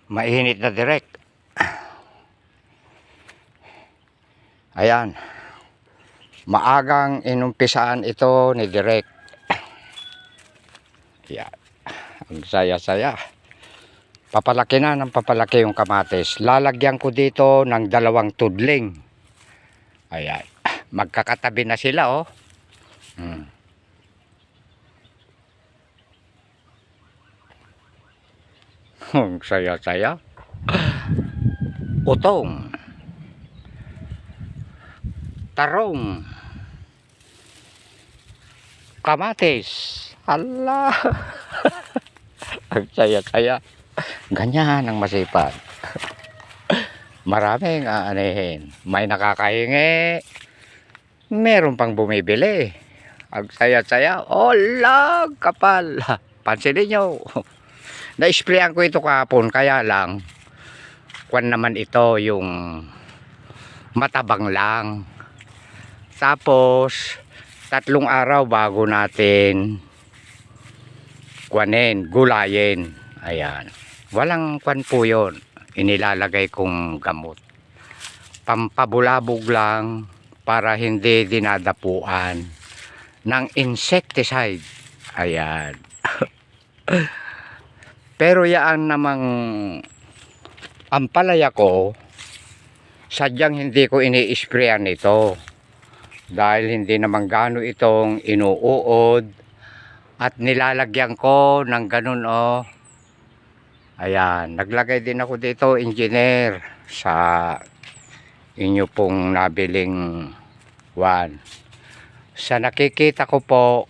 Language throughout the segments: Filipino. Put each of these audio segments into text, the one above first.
Mainit na direct. Ayan. Maagang inumpisaan ito ni Direk. Ayan. Ang saya-saya. Papalaki na ng papalaki yung kamatis. Lalagyan ko dito ng 2 tudling. Ayan. Magkakatabi na sila, oh. Ang saya-saya. Utong. Tarong. Kamatis. Hala. Ang saya-saya. Ganyan ang masipag. Maraming aanihin. May nakakahingi. Meron pang bumibili. Ang saya-saya. Hala, kapal. Pansinin nyo. Na-sprayan ko ito kahapon. Kaya lang, kwan naman ito yung matabang lang. Tapos 3 araw bago natin kwanin, gulayin. Ayan. Walang kwan po yun. Inilalagay kong gamot. Pampabulabog lang para hindi dinadapuan ng insecticide. Ayan. Pero yaan namang ampalaya ko, sadyang hindi ko ini-sprayan ito. Dahil hindi naman gano itong inuuod. At nilalagyan ko ng ganun, oh. Ayan. Naglagay din ako dito, engineer, sa inyo pong nabiling one. Sa nakikita ko po,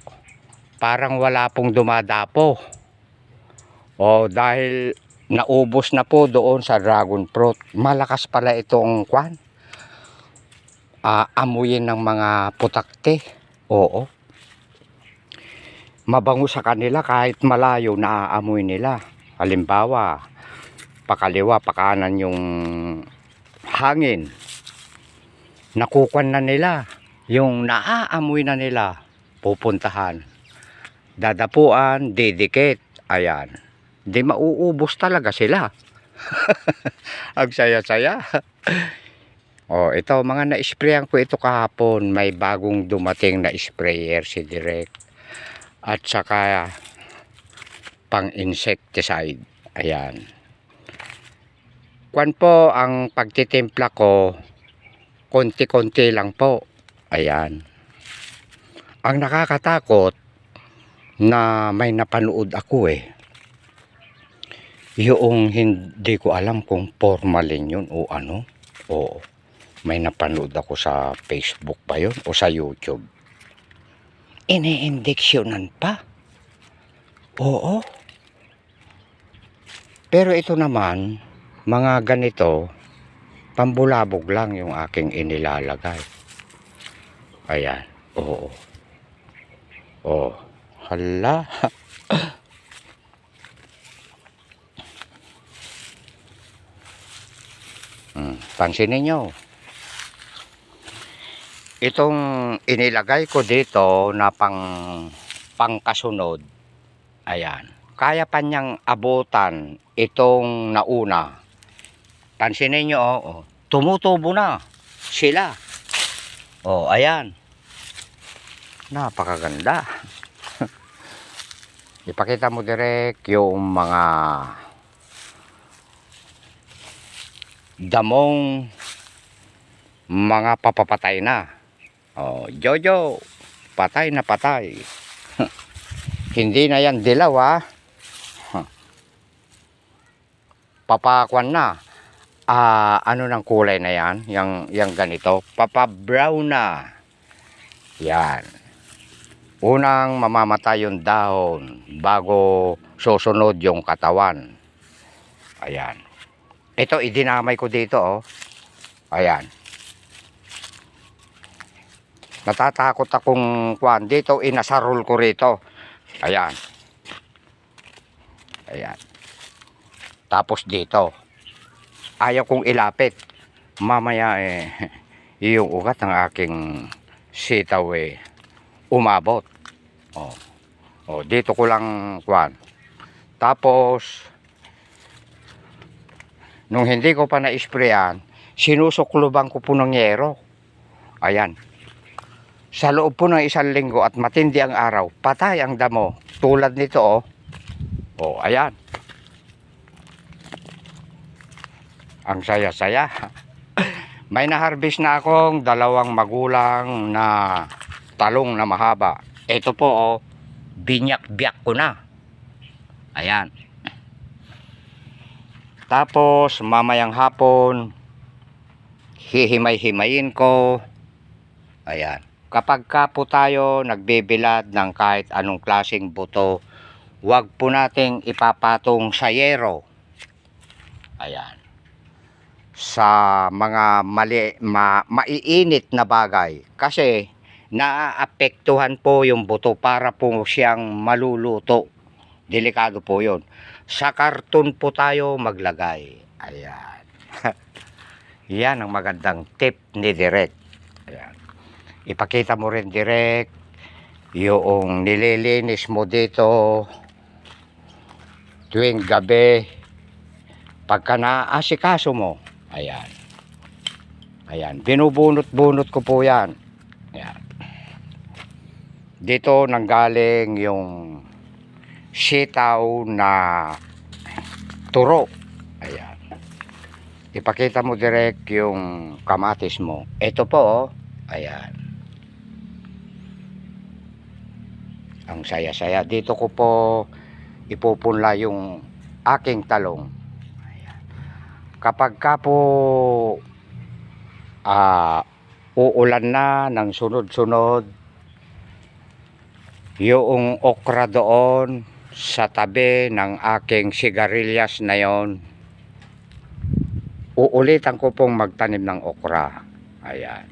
parang wala pong dumadapo. O dahil naubos na po doon sa dragon fruit. Malakas pala itong kwan. Amuyin ng mga putakte. Oo. Mabango sa kanila kahit malayo naaamoy nila. Halimbawa, pakaliwa, pakanan yung hangin. Nakukwan na nila. Yung naaamoy na nila, pupuntahan. Dadapuan, didikit. Ayan. Di mauubos talaga sila. Ang saya-saya. Oh, ito mga na-sprayan ko ito kahapon. May bagong dumating na sprayer si Direk. At saka pang insecticide. Ayan. Kwan po ang pagtitimpla ko, konti-konti lang po. Ayan. Ang nakakatakot na may napanood ako yung hindi ko alam kung formalin yun o ano. Oo. May napanood ako sa Facebook pa yun o sa YouTube. Ini-indeksyonan pa. Oo. Pero ito naman, mga ganito, pambulabog lang yung aking inilalagay. Ayan. Oo. Oh. Hala. Pansinin nyo. Itong inilagay ko dito na pangkasunod. Ayan. Kaya pa niyang abutan itong nauna. Pansinin nyo, oh. Tumutubo na sila. Oh, ayan. Napakaganda. Ipakita mo direct yung mga damong mga papapatay na. Oh, Jojo, patay na patay. Hindi na yan dilaw, ha. Papakwan na. Ano ng kulay na yan? Yang ganito. Papa-brown na. Yan. Unang mamamatay yung dahon bago susunod yung katawan. Ayan. Ito, idinamay ko dito, oh. Ayan. Natatakot akong kwan. Dito, inasarol ko rito. Ayan. Ayan. Tapos dito. Ayaw kong ilapit. Mamaya, yung ugat ng aking sitaw, umabot. Oh. Oh, dito ko lang kwan. Tapos, Nung hindi ko pa na-sprayan, sinusukluban ko po ng yero. Ayan. Sa loob po ng 1 linggo at matindi ang araw, patay ang damo. Tulad nito, oh. Oh, ayan. Ang saya-saya. May na-harvest na akong 2 magulang na talong na mahaba. Ito po, oh, binyak-biyak ko na. Ayan. Tapos, mamayang hapon, hihimay-himayin ko. Ayan. Kapag ka po tayo nagbibilad ng kahit anong klaseng buto, huwag po nating ipapatong sa yero. Ayan. Sa mga maiinit na bagay. Kasi naaapektuhan po yung buto para po siyang maluluto. Delikado po yun. Sa karton po tayo maglagay. Ayan. Yan ang magandang tip ni Direk. Ayan. Ipakita mo rin, Direk, yung nililinis mo dito tuwing gabi pagka naasikaso mo. Ayan. Ayan. Binubunot-bunot ko po yan. Ayan. Dito nanggaling yung sitaw na turo. Ayan. Ipakita mo direct yung kamatis mo. Ito po, oh. Ayan. Ang saya-saya. Dito ko po ipupunla yung aking talong. Ayan. Kapag ka po uulan na ng sunod-sunod, yung okra doon sa tabi ng aking sigarilyas na yon, uulitan ko pong magtanim ng okra. Ayan.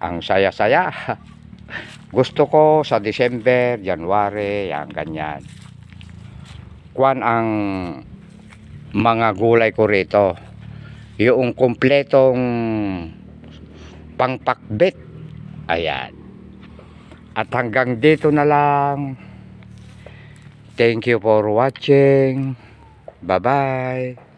Ang saya-saya. Gusto ko sa December, January, yan, ganyan. Kuwan ang mga gulay ko rito. Yung kumpletong pangpakbit. Ayan. At hanggang dito na lang. Thank you for watching. Bye-bye.